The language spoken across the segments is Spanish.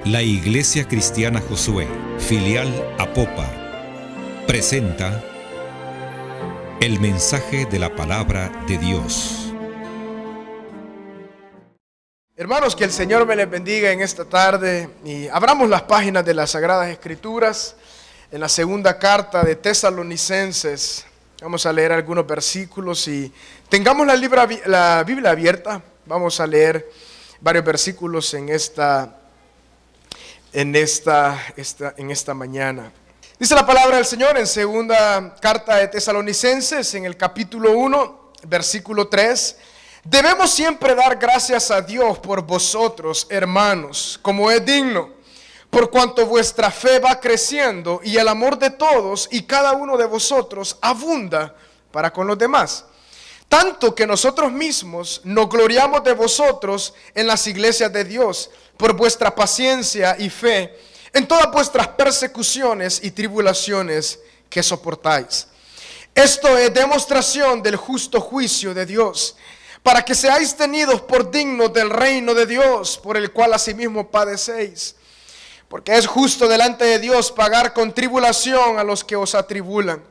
La Iglesia Cristiana Josué, filial Apopa, presenta el mensaje de la palabra de Dios. Hermanos, que el Señor me les bendiga en esta tarde y abramos las páginas de las Sagradas Escrituras en la segunda carta de Tesalonicenses. Vamos a leer algunos versículos y tengamos la Biblia abierta. Vamos a leer varios versículos en esta mañana. Dice la palabra del Señor en segunda carta de Tesalonicenses, en el capítulo 1, versículo 3. Debemos siempre dar gracias a Dios por vosotros, hermanos, como es digno, por cuanto vuestra fe va creciendo y el amor de todos y cada uno de vosotros abunda para con los demás. Tanto que nosotros mismos nos gloriamos de vosotros en las iglesias de Dios, por vuestra paciencia y fe, en todas vuestras persecuciones y tribulaciones que soportáis. Esto es demostración del justo juicio de Dios, para que seáis tenidos por dignos del reino de Dios, por el cual asimismo padecéis. Porque es justo delante de Dios pagar con tribulación a los que os atribulan.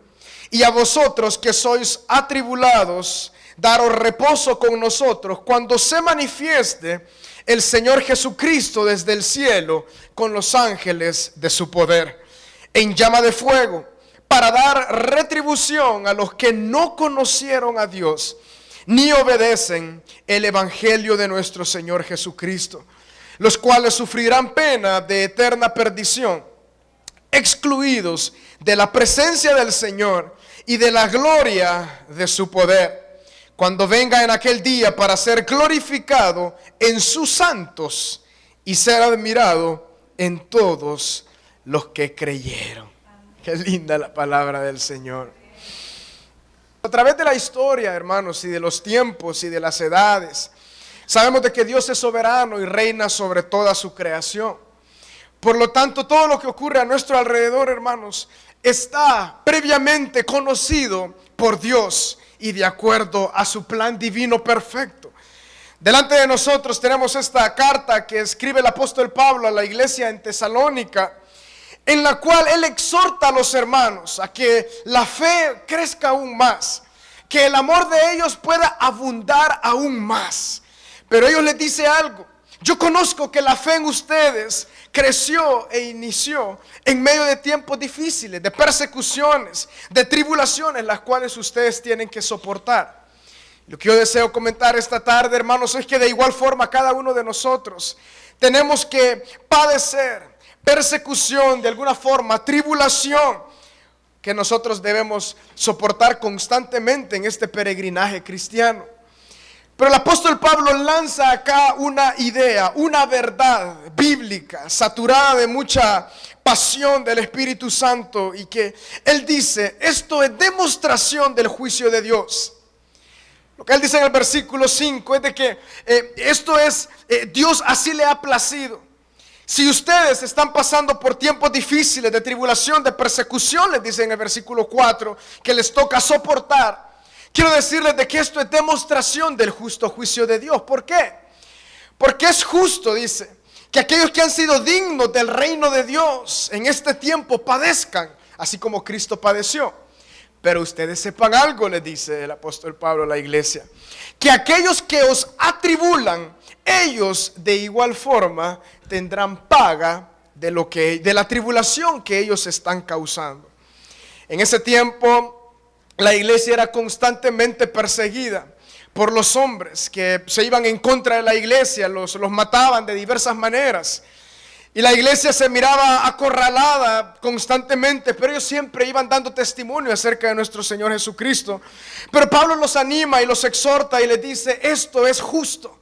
Y a vosotros que sois atribulados, daros reposo con nosotros cuando se manifieste el Señor Jesucristo desde el cielo con los ángeles de su poder, en llama de fuego, para dar retribución a los que no conocieron a Dios, ni obedecen el evangelio de nuestro Señor Jesucristo, los cuales sufrirán pena de eterna perdición, excluidos de la presencia del Señor y de la gloria de su poder, cuando venga en aquel día para ser glorificado en sus santos y ser admirado en todos los que creyeron. Qué linda la palabra del Señor. A través de la historia, hermanos, y de los tiempos y de las edades, sabemos de que Dios es soberano y reina sobre toda su creación. Por lo tanto, todo lo que ocurre a nuestro alrededor, hermanos, está previamente conocido por Dios y de acuerdo a su plan divino perfecto. Delante de nosotros tenemos esta carta que escribe el apóstol Pablo a la iglesia en Tesalónica, en la cual él exhorta a los hermanos a que la fe crezca aún más, que el amor de ellos pueda abundar aún más. Pero ellos les dice algo: yo conozco que la fe en ustedes creció e inició en medio de tiempos difíciles, de persecuciones, de tribulaciones, las cuales ustedes tienen que soportar. Lo que yo deseo comentar esta tarde, hermanos, es que de igual forma cada uno de nosotros tenemos que padecer persecución, de alguna forma, tribulación, que nosotros debemos soportar constantemente en este peregrinaje cristiano. Pero el apóstol Pablo lanza acá una idea, una verdad bíblica, saturada de mucha pasión del Espíritu Santo, y que él dice: esto es demostración del juicio de Dios. Lo que él dice en el versículo 5 es de que esto es, Dios así le ha placido. Si ustedes están pasando por tiempos difíciles de tribulación, de persecución, les dice en el versículo 4, que les toca soportar, quiero decirles de que esto es demostración del justo juicio de Dios. ¿Por qué? Porque es justo, dice, que aquellos que han sido dignos del reino de Dios en este tiempo padezcan, así como Cristo padeció. Pero ustedes sepan algo, les dice el apóstol Pablo a la iglesia, que aquellos que os atribulan, ellos de igual forma tendrán paga de la tribulación que ellos están causando. En ese tiempo la iglesia era constantemente perseguida por los hombres que se iban en contra de la iglesia, los mataban de diversas maneras. Y la iglesia se miraba acorralada constantemente, pero ellos siempre iban dando testimonio acerca de nuestro Señor Jesucristo. Pero Pablo los anima y los exhorta y les dice: esto es justo,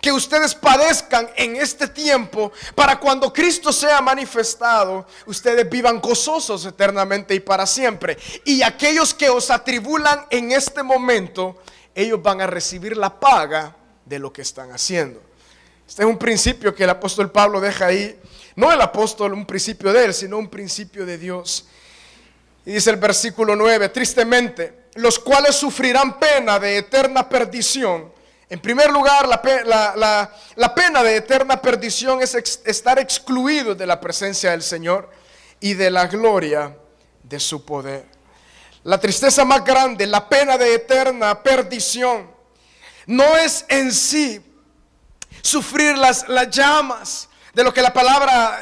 que ustedes padezcan en este tiempo, para cuando Cristo sea manifestado, ustedes vivan gozosos eternamente y para siempre. Y aquellos que os atribulan en este momento, ellos van a recibir la paga de lo que están haciendo. Este es un principio que el apóstol Pablo deja ahí. No el apóstol, un principio de él, sino un principio de Dios. Y dice el versículo 9: tristemente, los cuales sufrirán pena de eterna perdición, En primer lugar, la pena de eterna perdición es estar excluido de la presencia del Señor y de la gloria de su poder. La tristeza más grande, la pena de eterna perdición, no es en sí sufrir las llamas de lo que la palabra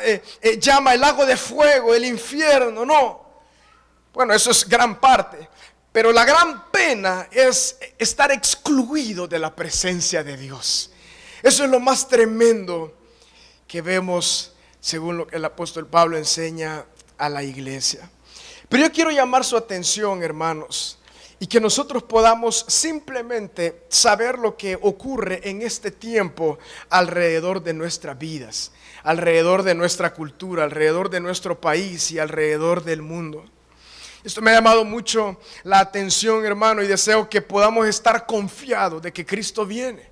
llama el lago de fuego, el infierno, no. Bueno, eso es gran parte. Pero la gran pena es estar excluido de la presencia de Dios. Eso es lo más tremendo que vemos según lo que el apóstol Pablo enseña a la iglesia. Pero yo quiero llamar su atención, hermanos, y que nosotros podamos simplemente saber lo que ocurre en este tiempo alrededor de nuestras vidas, alrededor de nuestra cultura, alrededor de nuestro país y alrededor del mundo. Esto me ha llamado mucho la atención, hermano, y deseo que podamos estar confiados de que Cristo viene.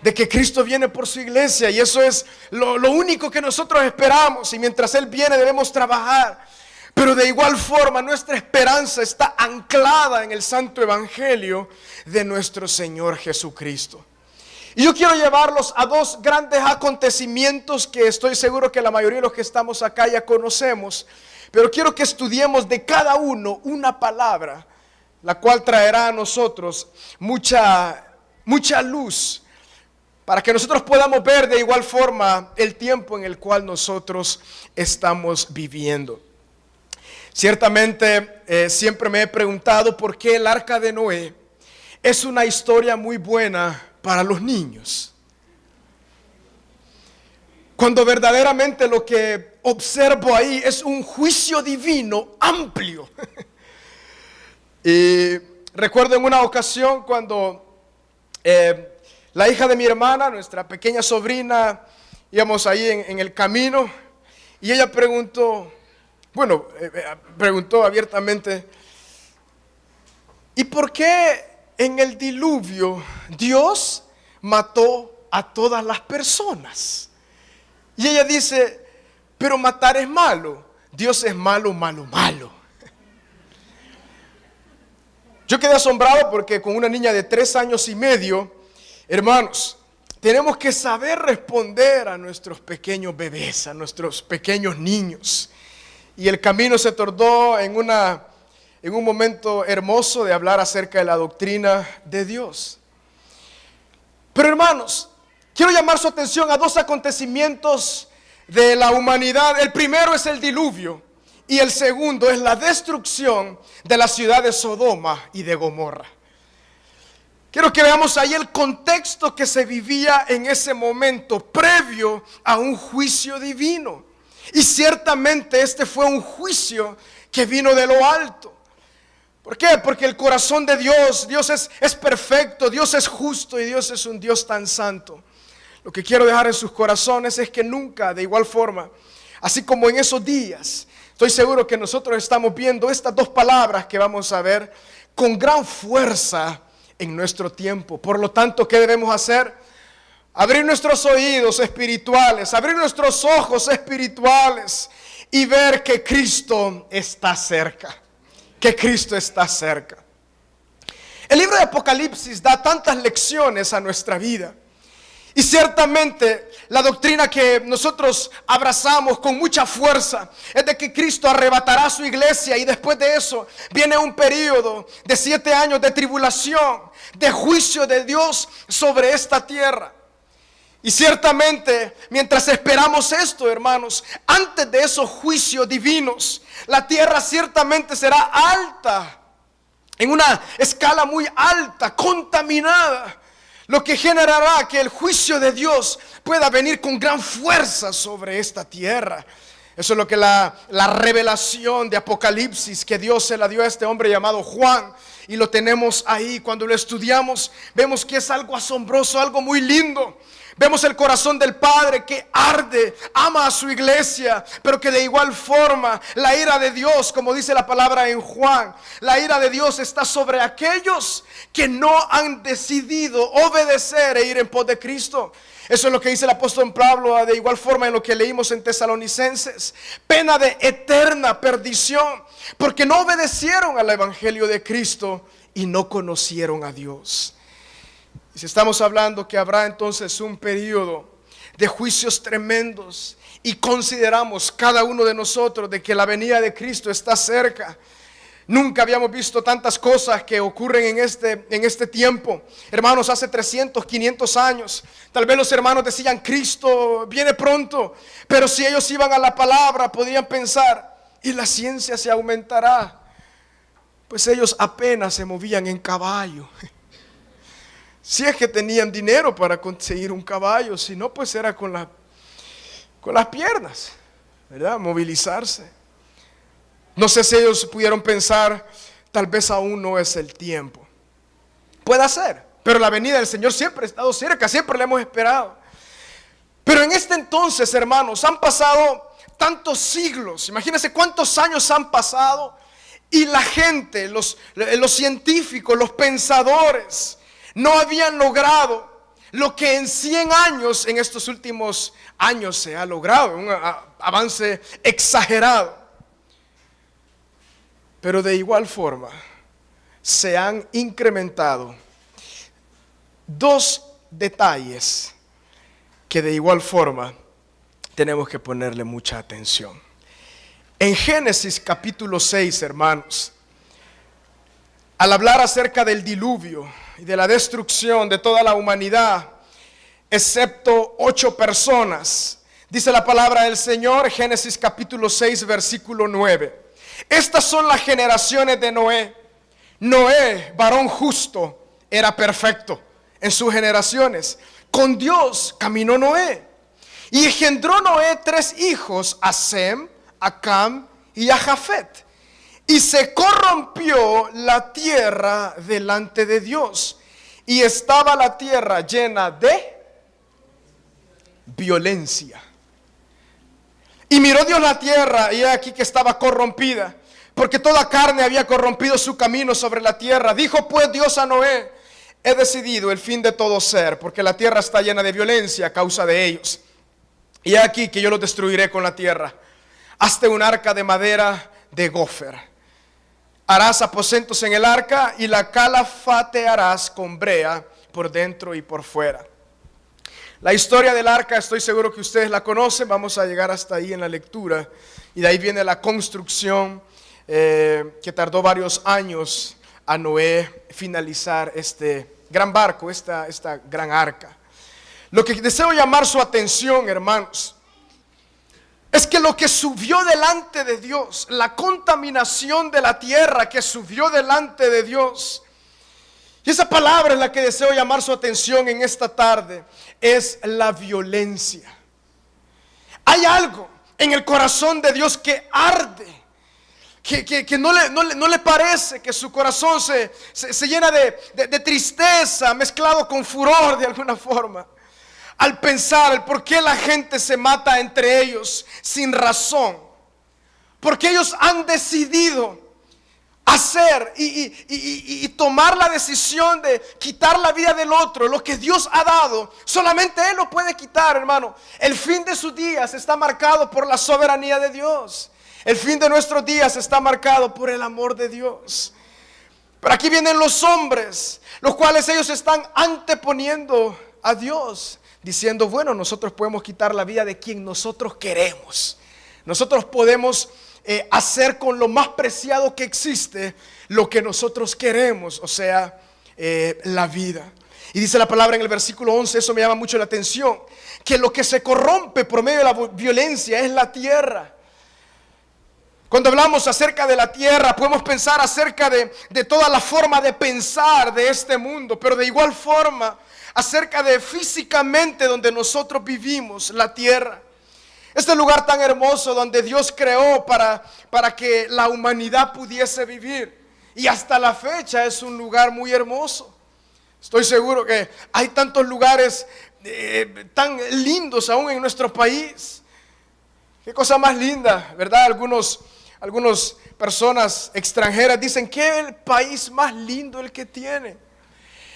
De que Cristo viene por su iglesia, y eso es lo único que nosotros esperamos. Y mientras Él viene debemos trabajar. Pero de igual forma nuestra esperanza está anclada en el santo evangelio de nuestro Señor Jesucristo. Y yo quiero llevarlos a dos grandes acontecimientos que estoy seguro que la mayoría de los que estamos acá ya conocemos. Pero quiero que estudiemos de cada uno una palabra, la cual traerá a nosotros mucha luz, para que nosotros podamos ver de igual forma el tiempo en el cual nosotros estamos viviendo. Ciertamente siempre me he preguntado por qué el arca de Noé es una historia muy buena para los niños, cuando verdaderamente lo que observo ahí es un juicio divino amplio. Y recuerdo en una ocasión cuando la hija de mi hermana, nuestra pequeña sobrina, íbamos ahí en el camino, y ella preguntó abiertamente: ¿y por qué en el diluvio Dios mató a todas las personas? Y ella dice: pero matar es malo, Dios es malo, malo, malo. Yo quedé asombrado porque con una niña de 3 años y medio, hermanos, tenemos que saber responder a nuestros pequeños bebés, a nuestros pequeños niños. Y el camino se tornó en un momento hermoso de hablar acerca de la doctrina de Dios. Pero hermanos, quiero llamar su atención a dos acontecimientos de la humanidad. El primero es el diluvio y el segundo es la destrucción de la ciudad de Sodoma y de Gomorra. Quiero que veamos ahí el contexto que se vivía en ese momento previo a un juicio divino. Y ciertamente este fue un juicio que vino de lo alto. ¿Por qué? Porque el corazón de Dios es perfecto, Dios es justo y Dios es un Dios tan santo. Lo que quiero dejar en sus corazones es que nunca, de igual forma, así como en esos días, estoy seguro que nosotros estamos viendo estas dos palabras que vamos a ver con gran fuerza en nuestro tiempo. Por lo tanto, ¿qué debemos hacer? Abrir nuestros oídos espirituales, abrir nuestros ojos espirituales y ver que Cristo está cerca, que Cristo está cerca. El libro de Apocalipsis da tantas lecciones a nuestra vida. Y ciertamente la doctrina que nosotros abrazamos con mucha fuerza es de que Cristo arrebatará a su iglesia y después de eso viene un periodo de 7 años de tribulación, de juicio de Dios sobre esta tierra. Y ciertamente, mientras esperamos esto, hermanos, antes de esos juicios divinos, la tierra ciertamente será alta, en una escala muy alta, contaminada, lo que generará que el juicio de Dios pueda venir con gran fuerza sobre esta tierra. Eso es lo que la revelación de Apocalipsis que Dios se la dio a este hombre llamado Juan, y lo tenemos ahí. Cuando lo estudiamos, vemos que es algo asombroso, algo muy lindo. Vemos el corazón del Padre que arde, ama a su iglesia, pero que de igual forma la ira de Dios, como dice la palabra en Juan, la ira de Dios está sobre aquellos que no han decidido obedecer e ir en pos de Cristo. Eso es lo que dice el apóstol Pablo, de igual forma en lo que leímos en Tesalonicenses. Pena de eterna perdición, porque no obedecieron al evangelio de Cristo y no conocieron a Dios. Y si estamos hablando que habrá entonces un periodo de juicios tremendos y consideramos cada uno de nosotros de que la venida de Cristo está cerca. Nunca habíamos visto tantas cosas que ocurren en este tiempo. Hermanos, hace 300, 500 años, tal vez los hermanos decían, Cristo viene pronto. Pero si ellos iban a la palabra, podían pensar, y la ciencia se aumentará. Pues ellos apenas se movían en caballo. Si es que tenían dinero para conseguir un caballo, si no, pues era con las piernas, ¿verdad? Movilizarse. No sé si ellos pudieron pensar, tal vez aún no es el tiempo. Puede ser, pero la venida del Señor siempre ha estado cerca, siempre la hemos esperado. Pero en este entonces, hermanos, han pasado tantos siglos. Imagínense cuántos años han pasado y la gente, los científicos, los pensadores, no habían logrado lo que en 100 años, en estos últimos años se ha logrado, un avance exagerado. Pero de igual forma se han incrementado dos detalles que de igual forma tenemos que ponerle mucha atención. En Génesis capítulo 6, hermanos, al hablar acerca del diluvio y de la destrucción de toda la humanidad, excepto 8 personas, dice la palabra del Señor, Génesis capítulo 6, versículo 9. Estas son las generaciones de Noé. Noé, varón justo, era perfecto en sus generaciones. Con Dios caminó Noé. Y engendró Noé 3 hijos, a Sem, a Cam y a Jafet. Y se corrompió la tierra delante de Dios. Y estaba la tierra llena de violencia. Y miró Dios la tierra, y he aquí que estaba corrompida, porque toda carne había corrompido su camino sobre la tierra. Dijo pues Dios a Noé, he decidido el fin de todo ser, porque la tierra está llena de violencia a causa de ellos. Y he aquí que yo los destruiré con la tierra. Hazte un arca de madera de gofer. Harás aposentos en el arca y la calafatearás con brea por dentro y por fuera. La historia del arca estoy seguro que ustedes la conocen. Vamos a llegar hasta ahí en la lectura. Y de ahí viene la construcción que tardó varios años a Noé finalizar este gran barco, esta gran arca. Lo que deseo llamar su atención, hermanos, es que lo que subió delante de Dios, la contaminación de la tierra que subió delante de Dios, y esa palabra es la que deseo llamar su atención en esta tarde, es la violencia. Hay algo en el corazón de Dios que arde, que no le parece, que su corazón se llena de tristeza mezclado con furor de alguna forma, al pensar el por qué la gente se mata entre ellos sin razón, porque ellos han decidido hacer y tomar la decisión de quitar la vida del otro. Lo que Dios ha dado, solamente Él lo puede quitar, hermano. El fin de sus días está marcado por la soberanía de Dios. El fin de nuestros días está marcado por el amor de Dios. Pero aquí vienen los hombres, los cuales ellos están anteponiendo a Dios, diciendo, bueno, nosotros podemos quitar la vida de quien nosotros queremos. Nosotros podemos hacer con lo más preciado que existe lo que nosotros queremos, o sea, la vida. Y dice la palabra en el versículo 11, eso me llama mucho la atención, que lo que se corrompe por medio de la violencia es la tierra. Cuando hablamos acerca de la tierra, podemos pensar acerca de toda la forma de pensar de este mundo, pero de igual forma acerca de físicamente donde nosotros vivimos, la tierra. Este lugar tan hermoso donde Dios creó para que la humanidad pudiese vivir. Y hasta la fecha es un lugar muy hermoso. Estoy seguro que hay tantos lugares tan lindos aún en nuestro país. Qué cosa más linda, ¿verdad? Algunas personas extranjeras dicen que es el país más lindo el que tiene.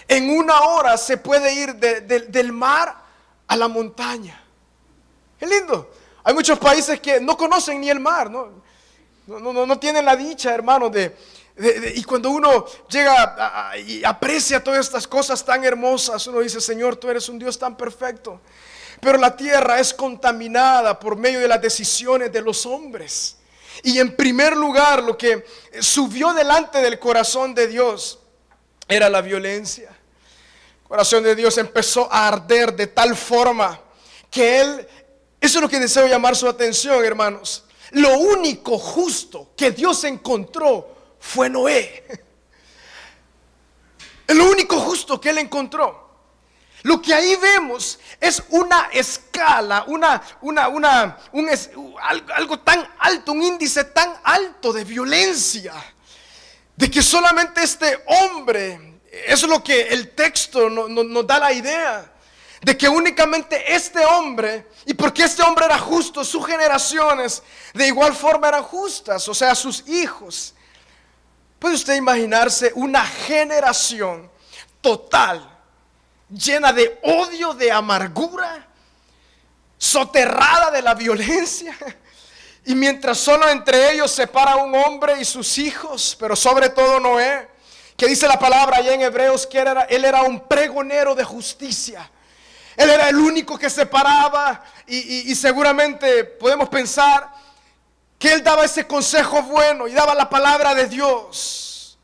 En 1 hora se puede ir del mar a la montaña. Es lindo. Hay muchos países que no conocen ni el mar, no tienen la dicha, hermano, de Y cuando uno llega y aprecia todas estas cosas tan hermosas, uno dice: Señor, tú eres un Dios tan perfecto. Pero la tierra es contaminada por medio de las decisiones de los hombres. Y en primer lugar, lo que subió delante del corazón de Dios era la violencia. El corazón de Dios empezó a arder de tal forma que eso es lo que deseo llamar su atención, hermanos. Lo único justo que Dios encontró fue Noé. Lo único justo que él encontró. Lo que ahí vemos es una escala, algo tan alto, un índice tan alto de violencia, de que solamente este hombre, eso es lo que el texto nos da la idea, de que únicamente este hombre, y porque este hombre era justo, sus generaciones de igual forma eran justas, o sea, sus hijos. ¿Puede usted imaginarse una generación total, llena de odio, de amargura, soterrada de la violencia? Y mientras solo entre ellos se para un hombre y sus hijos, pero sobre todo Noé, que dice la palabra allá en Hebreos que él era un pregonero de justicia. Él era el único que se paraba y seguramente podemos pensar que él daba ese consejo bueno y daba la palabra de Dios.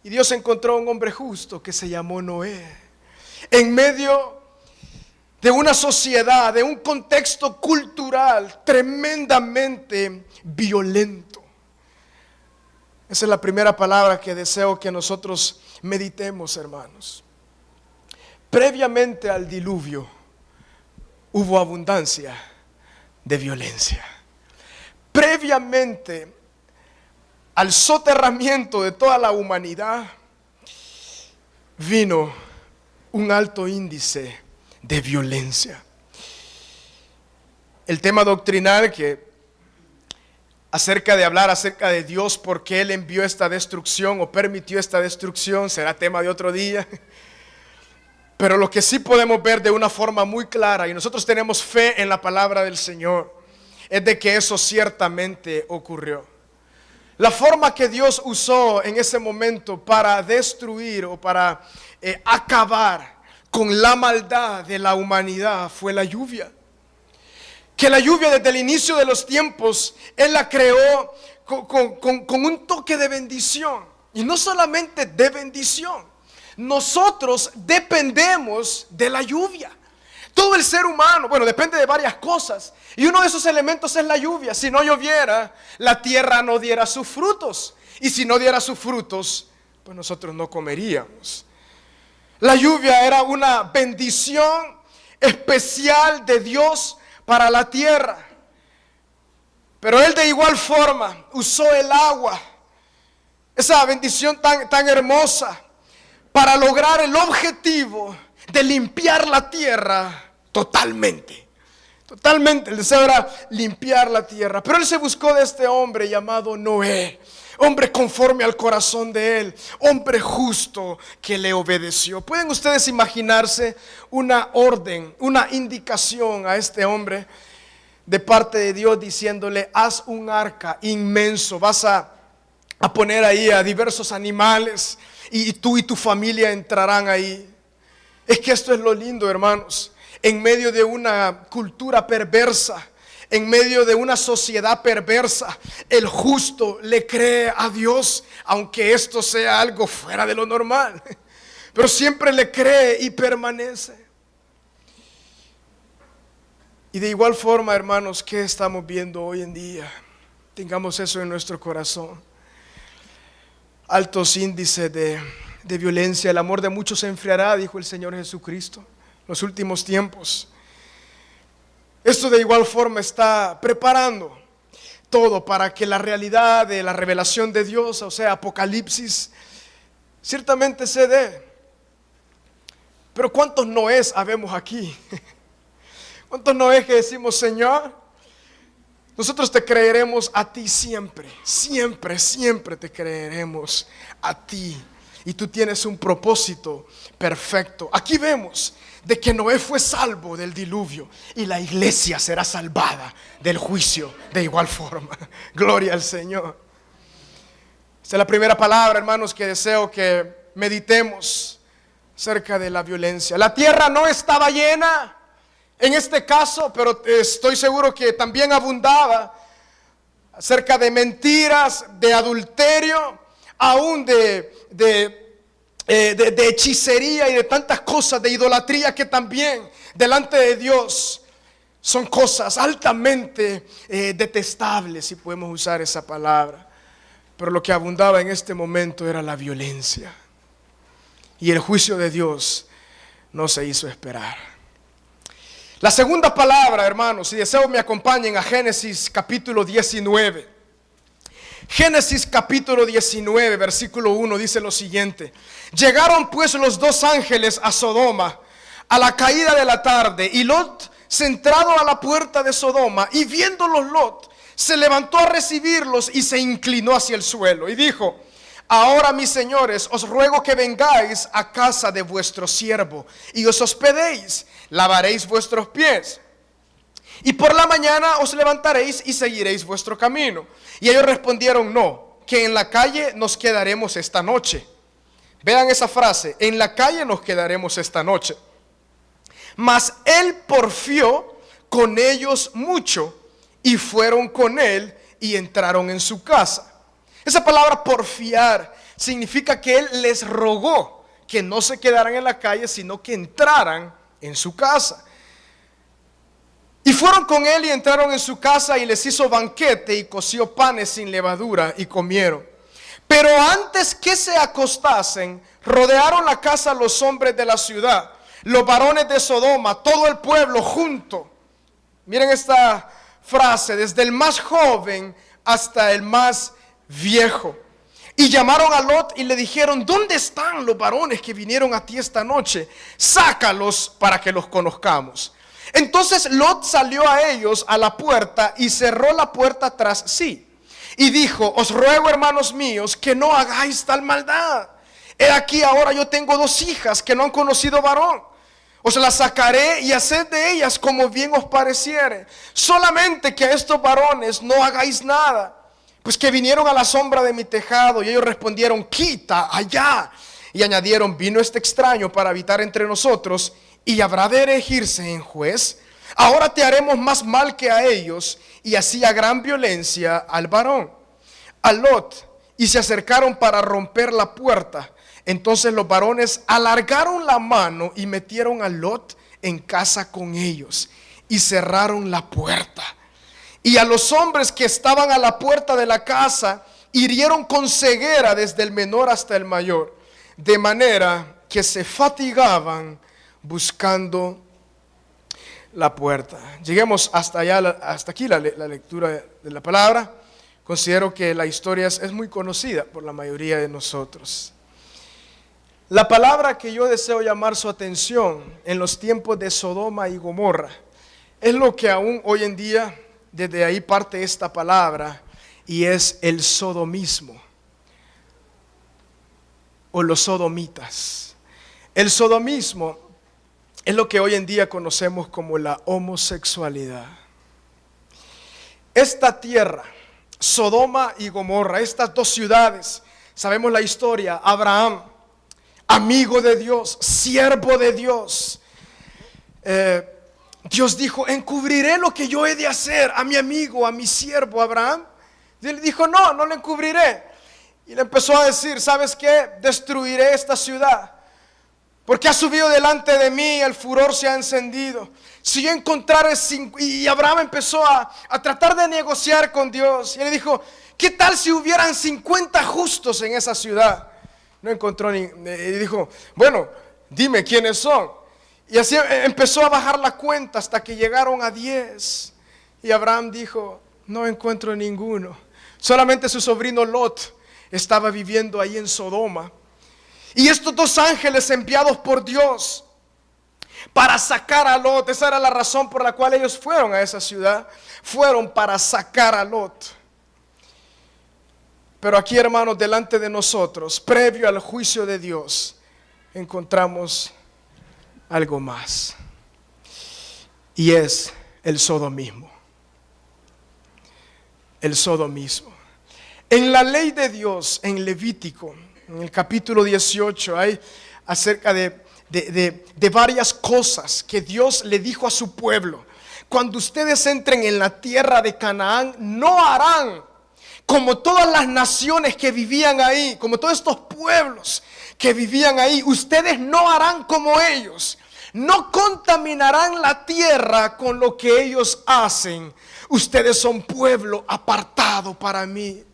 Y Dios encontró un hombre justo que se llamó Noé, en medio de una sociedad, de un contexto cultural tremendamente violento. Esa es la primera palabra que deseo que nosotros meditemos, hermanos. Previamente al diluvio hubo abundancia de violencia. Previamente al soterramiento de toda la humanidad vino un alto índice de violencia. El tema doctrinal acerca de hablar acerca de Dios, por qué Él envió esta destrucción o permitió esta destrucción, será tema de otro día. Pero lo que sí podemos ver de una forma muy clara, y nosotros tenemos fe en la palabra del Señor, es de que eso ciertamente ocurrió. La forma que Dios usó en ese momento para destruir o para acabar con la maldad de la humanidad fue la lluvia. Que la lluvia desde el inicio de los tiempos, Él la creó con un toque de bendición. Y no solamente de bendición, nosotros dependemos de la lluvia. Todo el ser humano, bueno, depende de varias cosas. Y uno de esos elementos es la lluvia. Si no lloviera, la tierra no diera sus frutos. Y si no diera sus frutos, pues nosotros no comeríamos. La lluvia era una bendición especial de Dios para la tierra. Pero Él de igual forma usó el agua, esa bendición tan hermosa, para lograr el objetivo de limpiar la tierra totalmente. Totalmente, el deseo era limpiar la tierra. Pero Él se buscó de este hombre llamado Noé, hombre conforme al corazón de Él, hombre justo que le obedeció. ¿Pueden ustedes imaginarse una orden, una indicación a este hombre de parte de Dios diciéndole: haz un arca inmenso, vas a poner ahí a diversos animales y tú y tu familia entrarán ahí? Es que esto es lo lindo, hermanos. En medio de una cultura perversa, en medio de una sociedad perversa, el justo le cree a Dios, aunque esto sea algo fuera de lo normal, pero siempre le cree y permanece. Y de igual forma, hermanos, ¿qué estamos viendo hoy en día? Tengamos eso en nuestro corazón. Altos índices de violencia. El amor de muchos se enfriará, dijo el Señor Jesucristo, en los últimos tiempos. Esto de igual forma está preparando todo para que la realidad de la revelación de Dios, o sea, Apocalipsis, ciertamente se dé. Pero ¿cuántos Noés habemos aquí? ¿Cuántos Noés que decimos: Señor, nosotros te creeremos a ti siempre, siempre, siempre te creeremos a ti? Y tú tienes un propósito perfecto. Aquí vemos de que Noé fue salvo del diluvio y la iglesia será salvada del juicio de igual forma. Gloria al Señor. Esta es la primera palabra, hermanos, que deseo que meditemos acerca de la violencia. La tierra no estaba llena en este caso, pero estoy seguro que también abundaba acerca de mentiras, de adulterio, aún de hechicería y de tantas cosas, de idolatría, que también delante de Dios son cosas altamente detestables, si podemos usar esa palabra. Pero lo que abundaba en este momento era la violencia. Y el juicio de Dios no se hizo esperar. La segunda palabra, hermanos, si deseo me acompañen a Génesis capítulo 19. Génesis capítulo 19, versículo 1 dice lo siguiente: llegaron pues los dos ángeles a Sodoma a la caída de la tarde, y Lot sentado a la puerta de Sodoma, y viéndolos Lot, se levantó a recibirlos y se inclinó hacia el suelo y dijo: ahora, mis señores, os ruego que vengáis a casa de vuestro siervo y os hospedéis, lavaréis vuestros pies, y por la mañana os levantaréis y seguiréis vuestro camino. Y ellos respondieron: no, que en la calle nos quedaremos esta noche. Vean esa frase: en la calle nos quedaremos esta noche. Mas él porfió con ellos mucho, y fueron con él y entraron en su casa. Esa palabra porfiar significa que él les rogó que no se quedaran en la calle, sino que entraran en su casa. Y fueron con él y entraron en su casa, y les hizo banquete y coció panes sin levadura y comieron. Pero antes que se acostasen, rodearon la casa los hombres de la ciudad, los varones de Sodoma, todo el pueblo junto. Miren esta frase: desde el más joven hasta el más viejo. Y llamaron a Lot y le dijeron: ¿dónde están los varones que vinieron a ti esta noche? Sácalos para que los conozcamos. Entonces Lot salió a ellos a la puerta y cerró la puerta tras sí. Y dijo: os ruego, hermanos míos, que no hagáis tal maldad. He aquí, ahora yo tengo dos hijas que no han conocido varón. Os las sacaré y haced de ellas como bien os pareciere. Solamente que a estos varones no hagáis nada, pues que vinieron a la sombra de mi tejado. Y ellos respondieron: quita allá. Y añadieron: vino este extraño para habitar entre nosotros, y habrá de erigirse en juez. Ahora te haremos más mal que a ellos. Y hacía gran violencia al varón, a Lot, y se acercaron para romper la puerta. Entonces los varones alargaron la mano y metieron a Lot en casa con ellos y cerraron la puerta. Y a los hombres que estaban a la puerta de la casa hirieron con ceguera desde el menor hasta el mayor, de manera que se fatigaban buscando la puerta. Lleguemos hasta allá, hasta aquí la lectura de la palabra. Considero que la historia es muy conocida por la mayoría de nosotros. La palabra que yo deseo llamar su atención en los tiempos de Sodoma y Gomorra es lo que aún hoy en día, desde ahí parte esta palabra, y es el sodomismo o los sodomitas. El sodomismo es lo que hoy en día conocemos como la homosexualidad. Esta tierra, Sodoma y Gomorra, estas dos ciudades, sabemos la historia. Abraham, amigo de Dios, siervo de Dios, Dios dijo: encubriré lo que yo he de hacer a mi amigo, a mi siervo Abraham. Y él dijo: no lo encubriré. Y le empezó a decir: ¿sabes qué? Destruiré esta ciudad, porque ha subido delante de mí, el furor se ha encendido. Si yo encontrare y Abraham empezó a tratar de negociar con Dios. Y él dijo: ¿qué tal si hubieran 50 justos en esa ciudad? No encontró y dijo: bueno, dime quiénes son. Y así empezó a bajar la cuenta hasta que llegaron a 10. Y Abraham dijo: no encuentro ninguno. Solamente su sobrino Lot estaba viviendo ahí en Sodoma. Y estos dos ángeles enviados por Dios para sacar a Lot, esa era la razón por la cual ellos fueron a esa ciudad, fueron para sacar a Lot. Pero aquí, hermanos, delante de nosotros, previo al juicio de Dios, encontramos algo más, y es el sodomismo. El sodomismo. En la ley de Dios, en Levítico, en el capítulo 18, hay acerca de varias cosas que Dios le dijo a su pueblo. Cuando ustedes entren en la tierra de Canaán, no harán como todas las naciones que vivían ahí, como todos estos pueblos que vivían ahí. Ustedes no harán como ellos. No contaminarán la tierra con lo que ellos hacen. Ustedes son pueblo apartado para mí.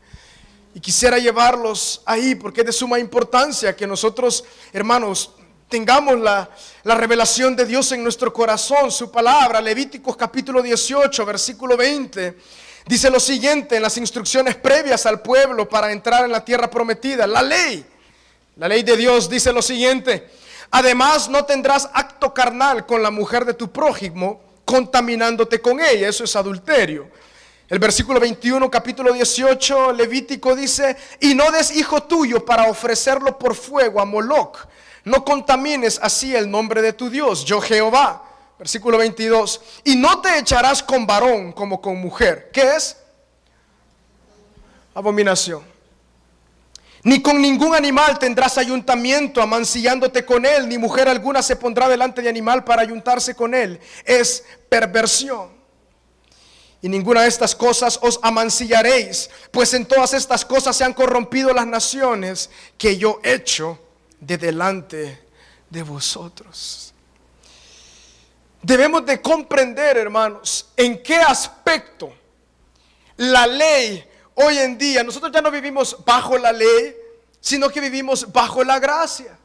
Y quisiera llevarlos ahí porque es de suma importancia que nosotros, hermanos, tengamos la revelación de Dios en nuestro corazón. Su palabra, Levíticos capítulo 18, versículo 20, dice lo siguiente en las instrucciones previas al pueblo para entrar en la tierra prometida. La ley de Dios dice lo siguiente: además no tendrás acto carnal con la mujer de tu prójimo, contaminándote con ella. Eso es adulterio. El versículo 21, capítulo 18, Levítico dice: y no des hijo tuyo para ofrecerlo por fuego a Moloc. No contamines así el nombre de tu Dios, yo Jehová. Versículo 22, y no te echarás con varón como con mujer. ¿Qué es? Abominación. Ni con ningún animal tendrás ayuntamiento, amancillándote con él, ni mujer alguna se pondrá delante de animal para ayuntarse con él. Es perversión. Y ninguna de estas cosas os amancillaréis, pues en todas estas cosas se han corrompido las naciones que yo echo de delante de vosotros. Debemos de comprender, hermanos, en qué aspecto la ley hoy en día, nosotros ya no vivimos bajo la ley, sino que vivimos bajo la gracia.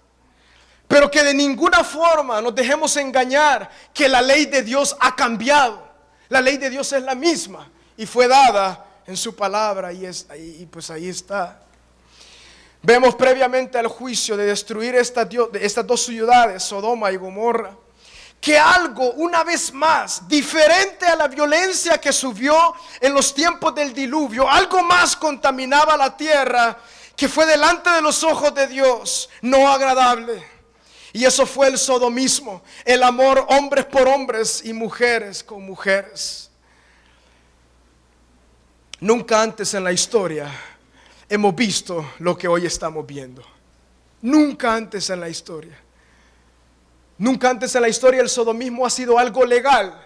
Pero que de ninguna forma nos dejemos engañar que la ley de Dios ha cambiado. La ley de Dios es la misma y fue dada en su palabra y pues ahí está. Vemos previamente al juicio de destruir estas dos ciudades, Sodoma y Gomorra, que algo una vez más, diferente a la violencia que subió en los tiempos del diluvio, algo más contaminaba la tierra que fue delante de los ojos de Dios, no agradable. Y eso fue el sodomismo, el amor hombres por hombres y mujeres con mujeres. Nunca antes en la historia hemos visto lo que hoy estamos viendo. Nunca antes en la historia. Nunca antes en la historia el sodomismo ha sido algo legal.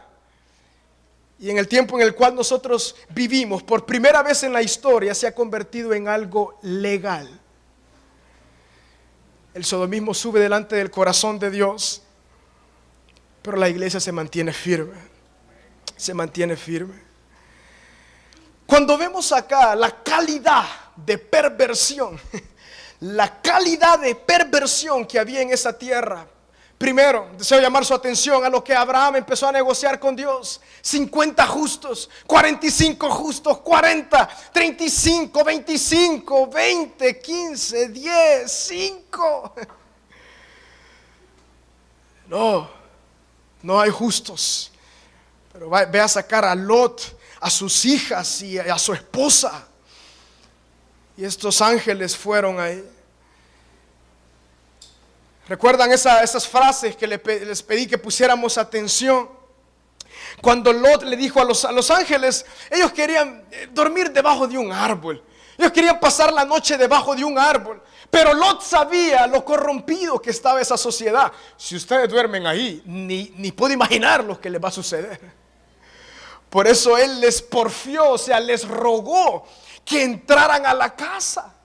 Y en el tiempo en el cual nosotros vivimos, por primera vez en la historia se ha convertido en algo legal. El sodomismo sube delante del corazón de Dios, pero la iglesia se mantiene firme. Se mantiene firme. Cuando vemos acá la calidad de perversión, la calidad de perversión que había en esa tierra, primero, deseo llamar su atención a lo que Abraham empezó a negociar con Dios. 50 justos, 45 justos, 40, 35, 25, 20, 15, 10, 5. No hay justos. Pero ve a sacar a Lot, a sus hijas y a su esposa. Y estos ángeles fueron ahí. ¿Recuerdan esas frases que les pedí que pusiéramos atención? Cuando Lot le dijo a los ángeles, ellos querían dormir debajo de un árbol. Ellos querían pasar la noche debajo de un árbol. Pero Lot sabía lo corrompido que estaba esa sociedad. Si ustedes duermen ahí, ni puedo imaginar lo que les va a suceder. Por eso él les porfió, o sea, les rogó que entraran a la casa.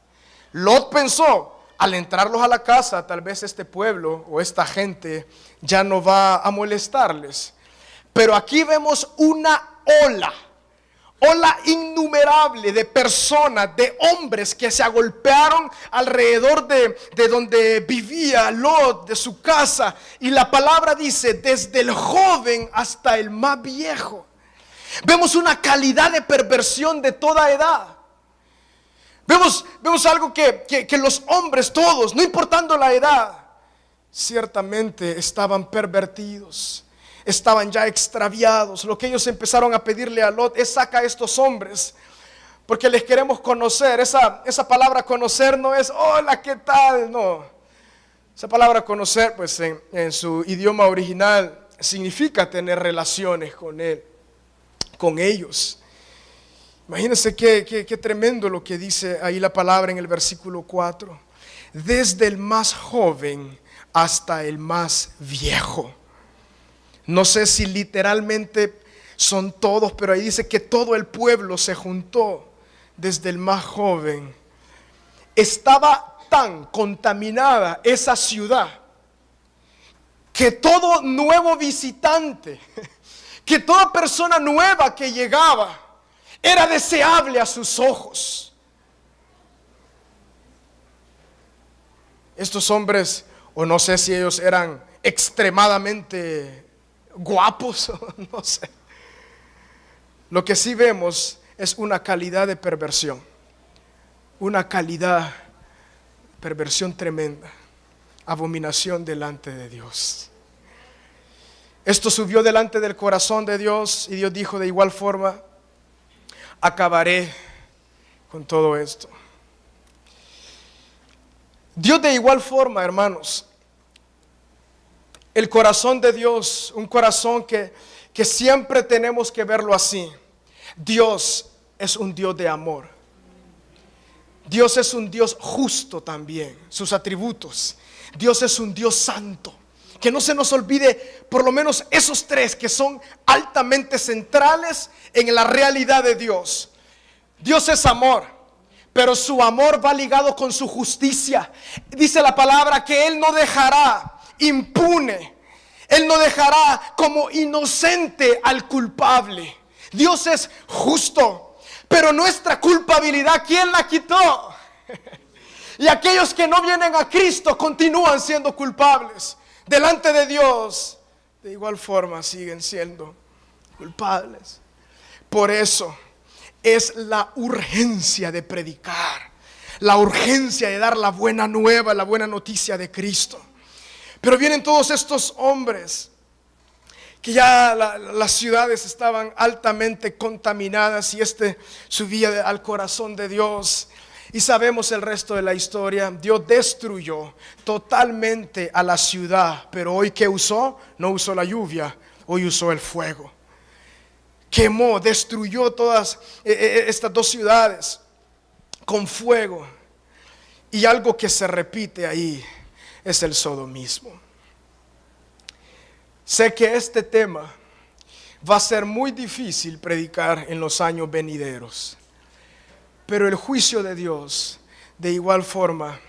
Lot pensó: al entrarlos a la casa, tal vez este pueblo o esta gente ya no va a molestarles. Pero aquí vemos una ola innumerable de personas, de hombres que se agolpearon alrededor de donde vivía Lot, de su casa. Y la palabra dice: desde el joven hasta el más viejo. Vemos una calidad de perversión de toda edad. Vemos algo que los hombres todos, no importando la edad, ciertamente estaban pervertidos, estaban ya extraviados. Lo que ellos empezaron a pedirle a Lot es: saca a estos hombres, porque les queremos conocer. Esa palabra conocer no es hola, ¿qué tal? No. Esa palabra conocer, pues en su idioma original, significa tener relaciones con él, con ellos. Imagínense qué tremendo lo que dice ahí la palabra en el versículo 4. Desde el más joven hasta el más viejo. No sé si literalmente son todos, pero ahí dice que todo el pueblo se juntó, desde el más joven. Estaba tan contaminada esa ciudad que todo nuevo visitante, que toda persona nueva que llegaba, era deseable a sus ojos. Estos hombres, o no sé si ellos eran extremadamente guapos, no sé. Lo que sí vemos es una calidad de perversión, una calidad, perversión tremenda, abominación delante de Dios. Esto subió delante del corazón de Dios y Dios dijo de igual forma: acabaré con todo esto. Dios de igual forma, hermanos, el corazón de Dios, un corazón que siempre tenemos que verlo así. Dios es un Dios de amor. Dios es un Dios justo también, sus atributos. Dios es un Dios santo. Que no se nos olvide por lo menos esos tres que son altamente centrales en la realidad de Dios. Dios es amor, pero su amor va ligado con su justicia. Dice la palabra que Él no dejará impune, Él no dejará como inocente al culpable. Dios es justo, pero nuestra culpabilidad, ¿quién la quitó? Y aquellos que no vienen a Cristo continúan siendo culpables delante de Dios. De igual forma siguen siendo culpables. Por eso es la urgencia de predicar, la urgencia de dar la buena nueva, la buena noticia de Cristo. Pero vienen todos estos hombres que ya las ciudades estaban altamente contaminadas y subía al corazón de Dios. Y sabemos el resto de la historia. Dios destruyó totalmente a la ciudad, pero hoy ¿qué usó? No usó la lluvia, hoy usó el fuego. Quemó, destruyó todas estas dos ciudades con fuego. Y algo que se repite ahí es el sodomismo. Sé que este tema va a ser muy difícil predicar en los años venideros, pero el juicio de Dios de igual forma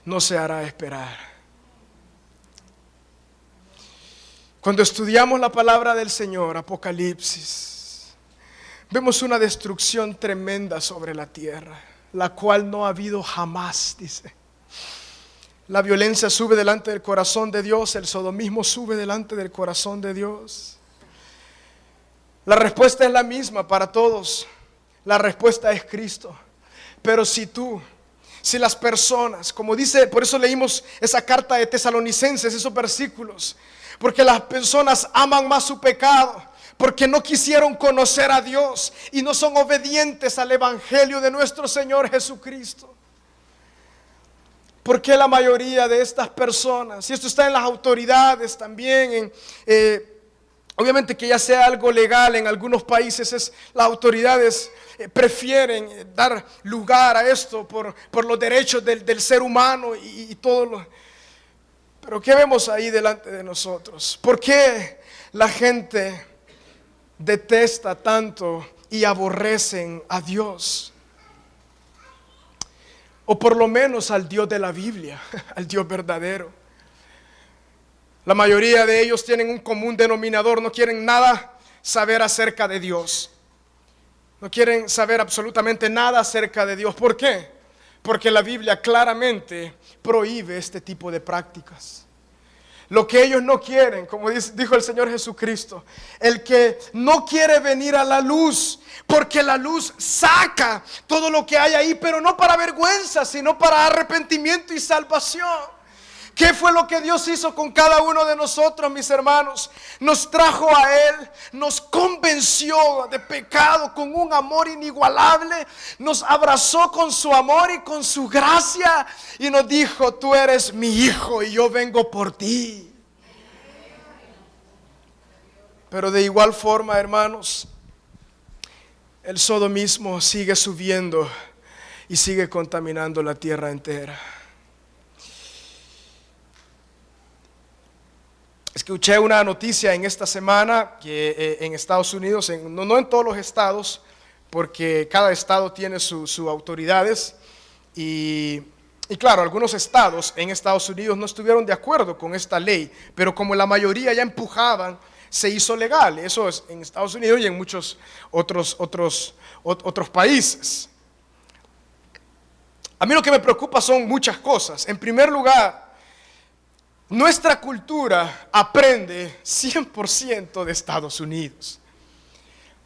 no se hará esperar. Cuando estudiamos la palabra del Señor, Apocalipsis, vemos una destrucción tremenda sobre la tierra, la cual no ha habido jamás, dice. La violencia sube delante del corazón de Dios, el sodomismo sube delante del corazón de Dios. La respuesta es la misma para todos. La respuesta es Cristo. Pero si las personas, como dice, por eso leímos esa carta de Tesalonicenses, esos versículos, porque las personas aman más su pecado, porque no quisieron conocer a Dios y no son obedientes al evangelio de nuestro Señor Jesucristo. Porque la mayoría de estas personas, y esto está en las autoridades también, obviamente que ya sea algo legal en algunos países, las autoridades prefieren dar lugar a esto por los derechos del ser humano y todo lo. Pero ¿qué vemos ahí delante de nosotros? ¿Por qué la gente detesta tanto y aborrecen a Dios? O por lo menos al Dios de la Biblia, al Dios verdadero. La mayoría de ellos tienen un común denominador, no quieren nada saber acerca de Dios. No quieren saber absolutamente nada acerca de Dios. ¿Por qué? Porque la Biblia claramente prohíbe este tipo de prácticas. Lo que ellos no quieren, como dijo el Señor Jesucristo, el que no quiere venir a la luz, porque la luz saca todo lo que hay ahí, pero no para vergüenza, sino para arrepentimiento y salvación. ¿Qué fue lo que Dios hizo con cada uno de nosotros, mis hermanos? Nos trajo a Él, nos convenció de pecado con un amor inigualable, nos abrazó con su amor y con su gracia y nos dijo: tú eres mi hijo y yo vengo por ti. Pero de igual forma, hermanos, el sodomismo sigue subiendo y sigue contaminando la tierra entera. Escuché una noticia en esta semana que en Estados Unidos, no en todos los estados, porque cada estado tiene sus autoridades, y claro, algunos estados en Estados Unidos no estuvieron de acuerdo con esta ley, pero como la mayoría ya empujaban, se hizo legal. Eso es en Estados Unidos y en muchos otros países. A mí lo que me preocupa son muchas cosas. En primer lugar, nuestra cultura aprende 100% de Estados Unidos.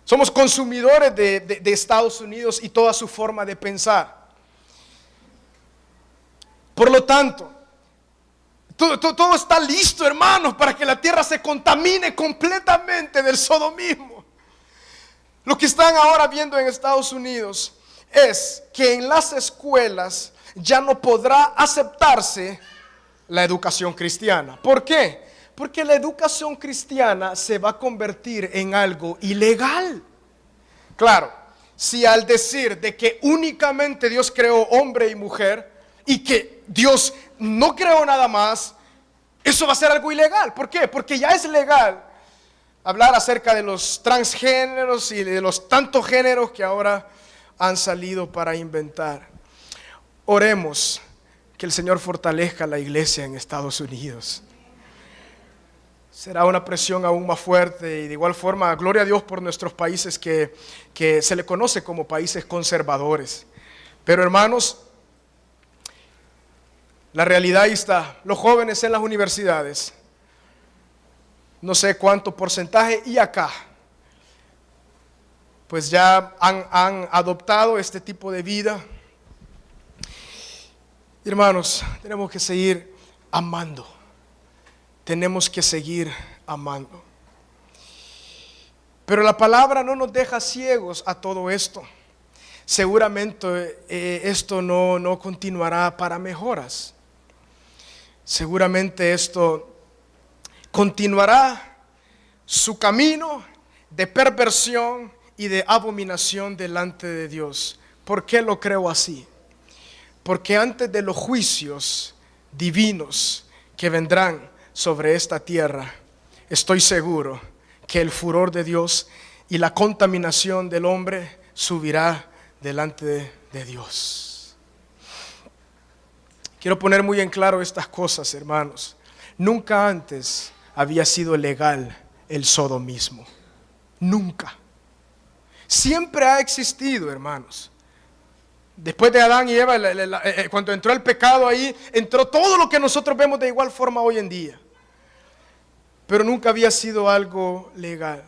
Somos consumidores de Estados Unidos y toda su forma de pensar. Por lo tanto, todo está listo, hermanos, para que la tierra se contamine completamente del sodomismo. Lo que están ahora viendo en Estados Unidos es que en las escuelas ya no podrá aceptarse la educación cristiana. ¿Por qué? Porque la educación cristiana se va a convertir en algo ilegal. Claro, si al decir de que únicamente Dios creó hombre y mujer y que Dios no creó nada más, eso va a ser algo ilegal. ¿Por qué? Porque ya es legal hablar acerca de los transgéneros y de los tantos géneros que ahora han salido para inventar. Oremos que el Señor fortalezca la iglesia en Estados Unidos. Será una presión aún más fuerte, y de igual forma, gloria a Dios por nuestros países que se le conoce como países conservadores. Pero hermanos, la realidad ahí está. Los jóvenes en las universidades, no sé cuánto porcentaje, y acá, pues ya han adoptado este tipo de vida. Hermanos, tenemos que seguir amando. Tenemos que seguir amando. Pero la palabra no nos deja ciegos a todo esto. Seguramente esto no continuará para mejoras. Seguramente esto continuará su camino de perversión y de abominación delante de Dios. ¿Por qué lo creo así? Porque antes de los juicios divinos que vendrán sobre esta tierra, estoy seguro que el furor de Dios y la contaminación del hombre subirá delante de Dios. Quiero poner muy en claro estas cosas, hermanos. Nunca antes había sido legal el sodomismo. Nunca. Siempre ha existido, hermanos. Después de Adán y Eva, cuando entró el pecado ahí, entró todo lo que nosotros vemos de igual forma hoy en día. Pero nunca había sido algo legal.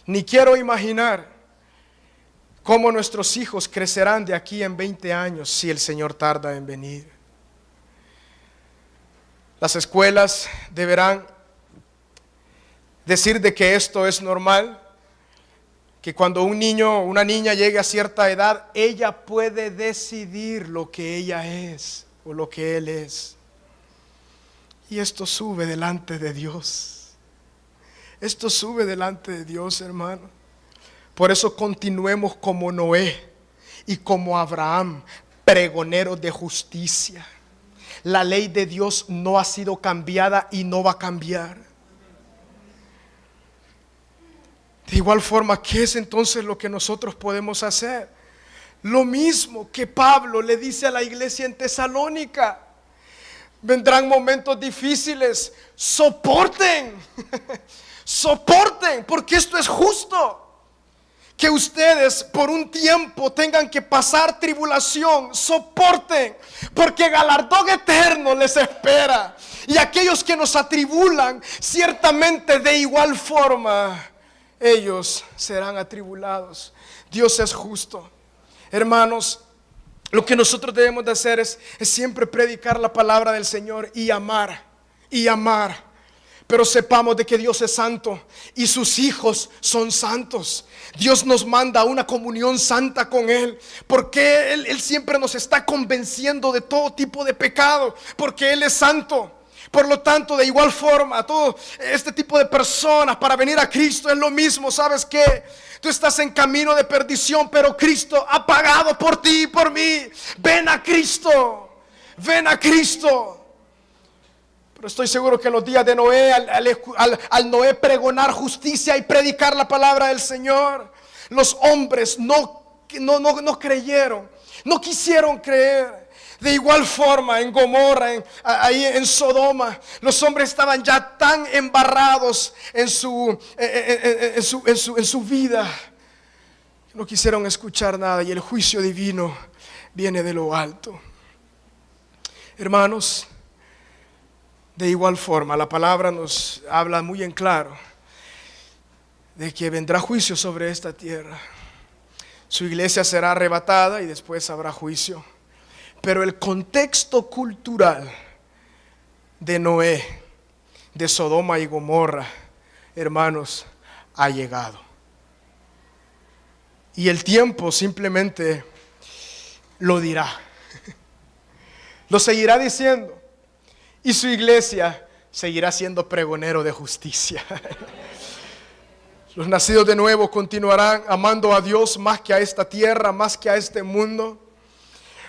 Ni quiero imaginar cómo nuestros hijos crecerán de aquí en 20 años si el Señor tarda en venir. Las escuelas deberán decir de que esto es normal, que cuando un niño o una niña llegue a cierta edad, ella puede decidir lo que ella es o lo que él es. Y esto sube delante de Dios. Esto sube delante de Dios, hermano. Por eso continuemos como Noé y como Abraham, pregoneros de justicia. La ley de Dios no ha sido cambiada y no va a cambiar. De igual forma, ¿qué es entonces lo que nosotros podemos hacer? Lo mismo que Pablo le dice a la iglesia en Tesalónica. Vendrán momentos difíciles, soporten, soporten, porque esto es justo. Que ustedes por un tiempo tengan que pasar tribulación, soporten, porque galardón eterno les espera. Y aquellos que nos atribulan, ciertamente de igual forma, ellos serán atribulados. Dios es justo. Hermanos, lo que nosotros debemos de hacer es siempre predicar la palabra del Señor y amar, y amar. Pero sepamos de que Dios es santo y sus hijos son santos. Dios nos manda una comunión santa con Él, porque Él siempre nos está convenciendo de todo tipo de pecado, porque Él es santo. Por lo tanto, de igual forma, todo este tipo de personas para venir a Cristo es lo mismo. ¿Sabes qué? Tú estás en camino de perdición, pero Cristo ha pagado por ti y por mí. Ven a Cristo. Ven a Cristo. Pero estoy seguro que en los días de Noé, al Noé pregonar justicia y predicar la palabra del Señor, los hombres no creyeron, no quisieron creer. De igual forma en Gomorra, ahí en Sodoma, los hombres estaban ya tan embarrados en su vida, no quisieron escuchar nada, y el juicio divino viene de lo alto. Hermanos, de igual forma la palabra nos habla muy en claro de que vendrá juicio sobre esta tierra. Su iglesia será arrebatada y después habrá juicio. Pero el contexto cultural de Noé, de Sodoma y Gomorra, hermanos, ha llegado. Y el tiempo simplemente lo dirá. Lo seguirá diciendo. Y su iglesia seguirá siendo pregonero de justicia. Los nacidos de nuevo continuarán amando a Dios más que a esta tierra, más que a este mundo.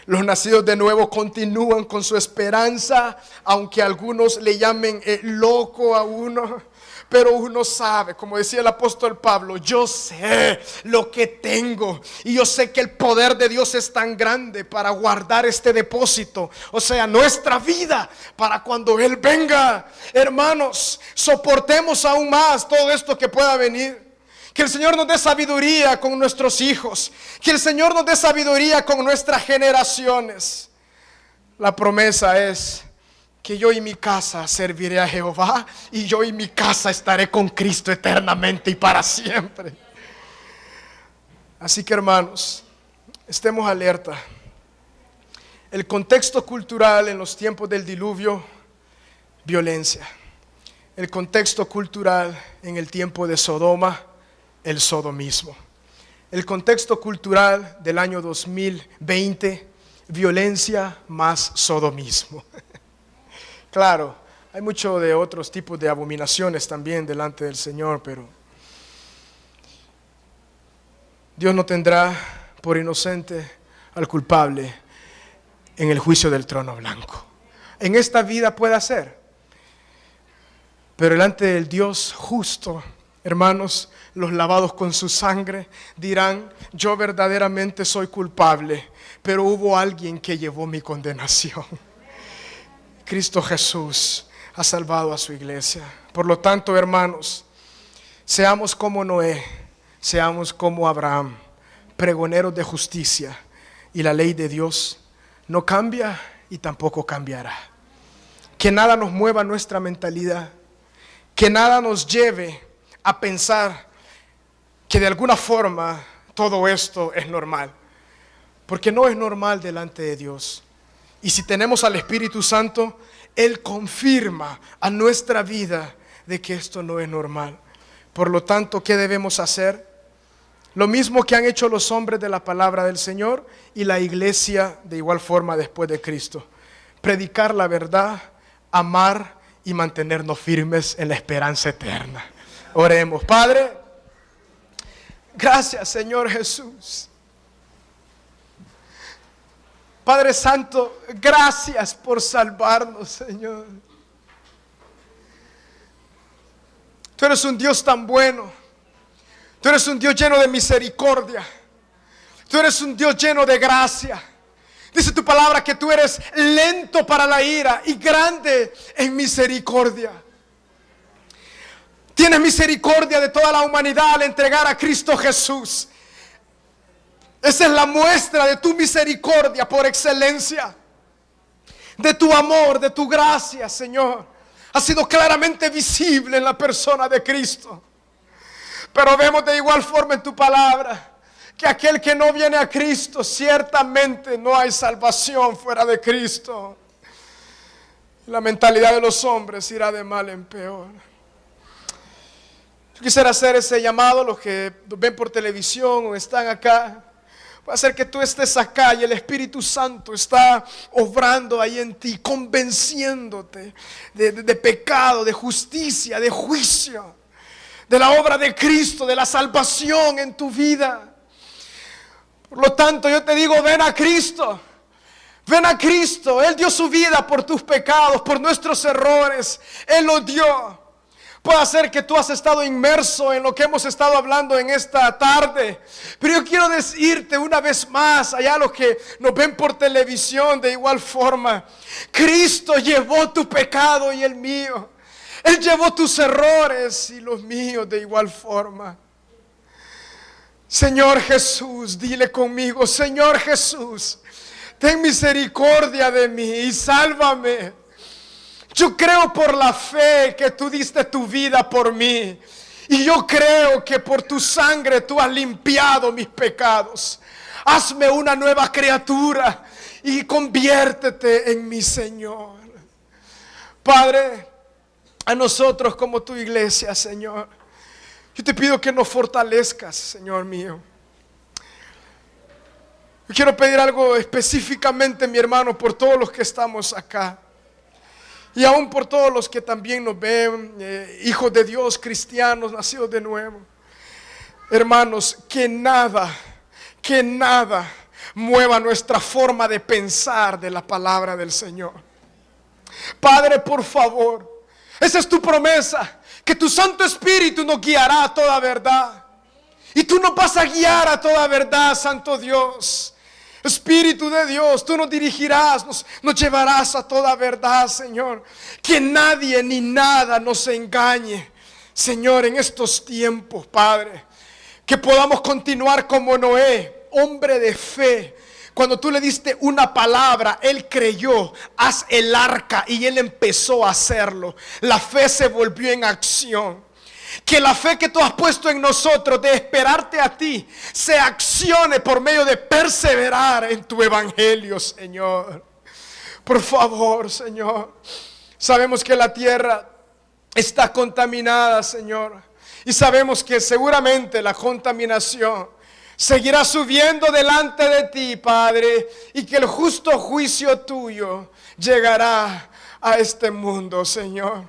Los nacidos de nuevo continúan con su esperanza, aunque algunos le llamen loco a uno. Pero uno sabe, como decía el apóstol Pablo, yo sé lo que tengo y yo sé que el poder de Dios es tan grande para guardar este depósito, o sea, nuestra vida, para cuando Él venga. Hermanos, soportemos aún más todo esto que pueda venir. Que el Señor nos dé sabiduría con nuestros hijos. Que el Señor nos dé sabiduría con nuestras generaciones. La promesa es que yo y mi casa serviré a Jehová, y yo y mi casa estaré con Cristo eternamente y para siempre. Así que, hermanos, estemos alerta. El contexto cultural en los tiempos del diluvio, violencia. El contexto cultural en el tiempo de Sodoma, el sodomismo. El contexto cultural del año 2020, violencia más sodomismo. Claro, hay mucho de otros tipos de abominaciones también delante del Señor, pero Dios no tendrá por inocente al culpable en el juicio del trono blanco. En esta vida puede ser, pero delante del Dios justo, hermanos, los lavados con su sangre dirán: yo verdaderamente soy culpable, pero hubo alguien que llevó mi condenación. Cristo Jesús ha salvado a su iglesia. Por lo tanto, hermanos, seamos como Noé, seamos como Abraham, pregoneros de justicia, y la ley de Dios no cambia y tampoco cambiará. Que nada nos mueva nuestra mentalidad, que nada nos lleve a pensar que de alguna forma todo esto es normal, porque no es normal delante de Dios. Y si tenemos al Espíritu Santo, Él confirma a nuestra vida de que esto no es normal. Por lo tanto, ¿qué debemos hacer? Lo mismo que han hecho los hombres de la palabra del Señor y la iglesia de igual forma después de Cristo. Predicar la verdad, amar y mantenernos firmes en la esperanza eterna. Oremos. Padre, gracias, Señor Jesús. Padre Santo, gracias por salvarnos, Señor. Tú eres un Dios tan bueno. Tú eres un Dios lleno de misericordia. Tú eres un Dios lleno de gracia. Dice tu palabra que tú eres lento para la ira y grande en misericordia. Tienes misericordia de toda la humanidad al entregar a Cristo Jesús. Esa es la muestra de tu misericordia por excelencia, de tu amor, de tu gracia, Señor. Ha sido claramente visible en la persona de Cristo. Pero vemos de igual forma en tu palabra que aquel que no viene a Cristo, ciertamente no hay salvación fuera de Cristo. La mentalidad de los hombres irá de mal en peor. Yo quisiera hacer ese llamado a los que ven por televisión o están acá. Puede ser que tú estés acá y el Espíritu Santo está obrando ahí en ti, convenciéndote de pecado, de justicia, de juicio, de la obra de Cristo, de la salvación en tu vida. Por lo tanto, yo te digo, ven a Cristo. Ven a Cristo. Él dio su vida por tus pecados, por nuestros errores. Él lo dio. Puede ser que tú has estado inmerso en lo que hemos estado hablando en esta tarde, pero yo quiero decirte una vez más, allá los que nos ven por televisión de igual forma, Cristo llevó tu pecado y el mío. Él llevó tus errores y los míos de igual forma. Señor Jesús, dile conmigo, Señor Jesús, ten misericordia de mí y sálvame. Yo creo por la fe que tú diste tu vida por mí. Y yo creo que por tu sangre tú has limpiado mis pecados. Hazme una nueva criatura y conviértete en mi Señor. Padre, a nosotros como tu iglesia, Señor, yo te pido que nos fortalezcas, Señor mío. Yo quiero pedir algo específicamente, mi hermano, por todos los que estamos acá. Y aún por todos los que también nos ven, hijos de Dios, cristianos, nacidos de nuevo. Hermanos, que nada mueva nuestra forma de pensar de la palabra del Señor. Padre, por favor, esa es tu promesa, que tu Santo Espíritu nos guiará a toda verdad. Y tú nos vas a guiar a toda verdad, Santo Dios. Espíritu de Dios, tú nos dirigirás, nos llevarás a toda verdad, Señor. Que nadie ni nada nos engañe, Señor, en estos tiempos, Padre. Que podamos continuar como Noé, hombre de fe. Cuando tú le diste una palabra, él creyó, haz el arca, y él empezó a hacerlo. La fe se volvió en acción. Que la fe que tú has puesto en nosotros de esperarte a ti se accione por medio de perseverar en tu evangelio, Señor. Por favor, Señor. Sabemos que la tierra está contaminada, Señor. Y sabemos que seguramente la contaminación seguirá subiendo delante de ti, Padre. Y que el justo juicio tuyo llegará a este mundo, Señor.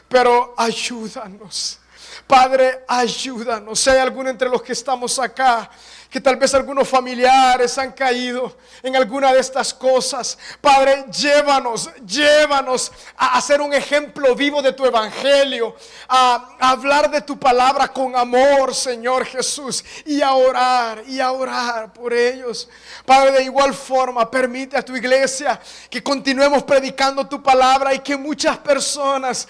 Pero ayúdanos. Padre, ayúdanos. Si hay alguno entre los que estamos acá, que tal vez algunos familiares han caído en alguna de estas cosas, Padre, llévanos a hacer un ejemplo vivo de tu evangelio, a hablar de tu palabra con amor, Señor Jesús, y a orar por ellos. Padre, de igual forma, permite a tu iglesia que continuemos predicando tu palabra y que muchas personas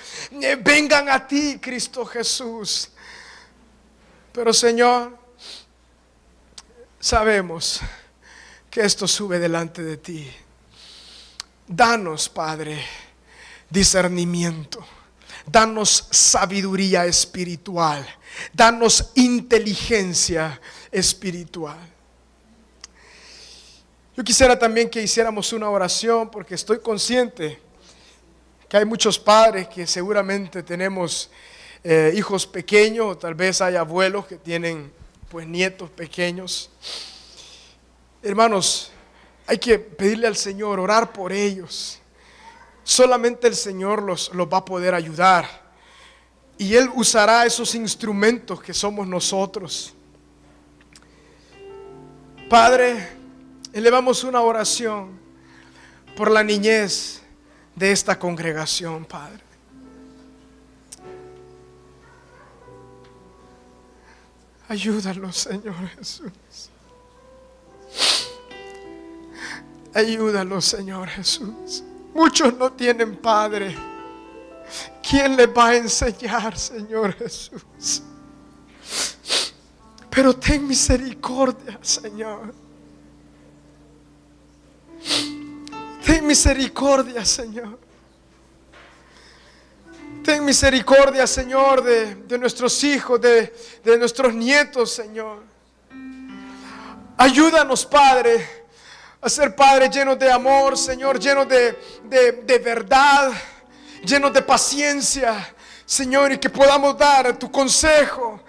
vengan a ti, Cristo Jesús. Pero, Señor, sabemos que esto sube delante de ti. Danos, Padre, discernimiento. Danos sabiduría espiritual. Danos inteligencia espiritual. Yo quisiera también que hiciéramos una oración, porque estoy consciente que hay muchos padres que seguramente tenemos hijos pequeños, o tal vez hay abuelos que tienen pues nietos pequeños. Hermanos, hay que pedirle al Señor, orar por ellos. Solamente el Señor los va a poder ayudar. Y Él usará esos instrumentos que somos nosotros. Padre, elevamos una oración por la niñez de esta congregación, Padre. Ayúdalos, Señor Jesús. Ayúdalos, Señor Jesús. Muchos no tienen padre. ¿Quién les va a enseñar, Señor Jesús? Pero ten misericordia, Señor. Ten misericordia, Señor. Ten misericordia, Señor, de nuestros hijos, de nuestros nietos, Señor. Ayúdanos, Padre, a ser padres llenos de amor, Señor, llenos de verdad, llenos de paciencia, Señor, y que podamos dar tu consejo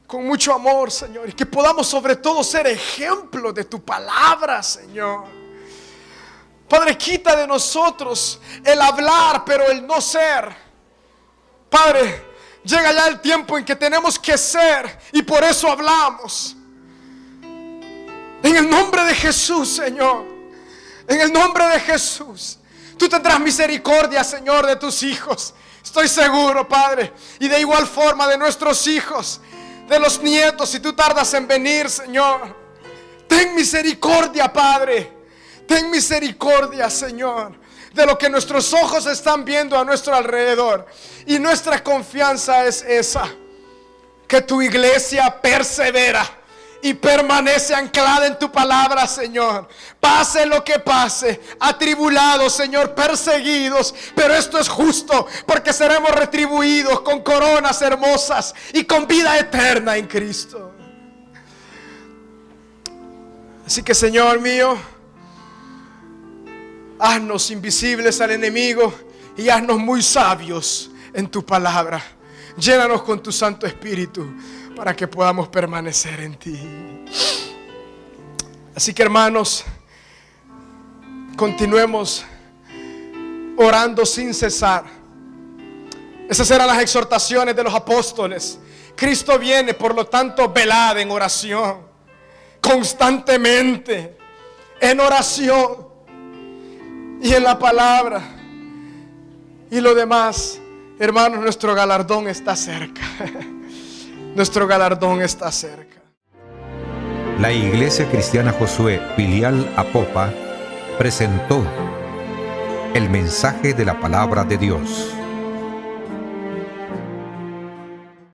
con mucho amor, Señor, y que podamos sobre todo ser ejemplo de tu palabra, Señor. Padre, quita de nosotros el hablar, pero el no ser. Padre, llega ya el tiempo en que tenemos que ser y por eso hablamos. En el nombre de Jesús, Señor, en el nombre de Jesús, tú tendrás misericordia, Señor, de tus hijos. Estoy seguro, Padre, y de igual forma de nuestros hijos, de los nietos, si tú tardas en venir, Señor. Ten misericordia, Padre. Ten misericordia, Señor, de lo que nuestros ojos están viendo a nuestro alrededor. Y nuestra confianza es esa: que tu iglesia persevera y permanece anclada en tu palabra, Señor. Pase lo que pase, atribulados, Señor, perseguidos, pero esto es justo, porque seremos retribuidos con coronas hermosas y con vida eterna en Cristo. Así que, Señor mío, haznos invisibles al enemigo y haznos muy sabios en tu palabra. Llénanos con tu Santo Espíritu para que podamos permanecer en ti. Así que, hermanos, continuemos orando sin cesar. Esas eran las exhortaciones de los apóstoles. Cristo viene, por lo tanto, velad en oración, constantemente, en oración y en la palabra. Y lo demás, hermanos, nuestro galardón está cerca. Nuestro galardón está cerca. La Iglesia Cristiana Josué Filial Apopa presentó el mensaje de la palabra de Dios.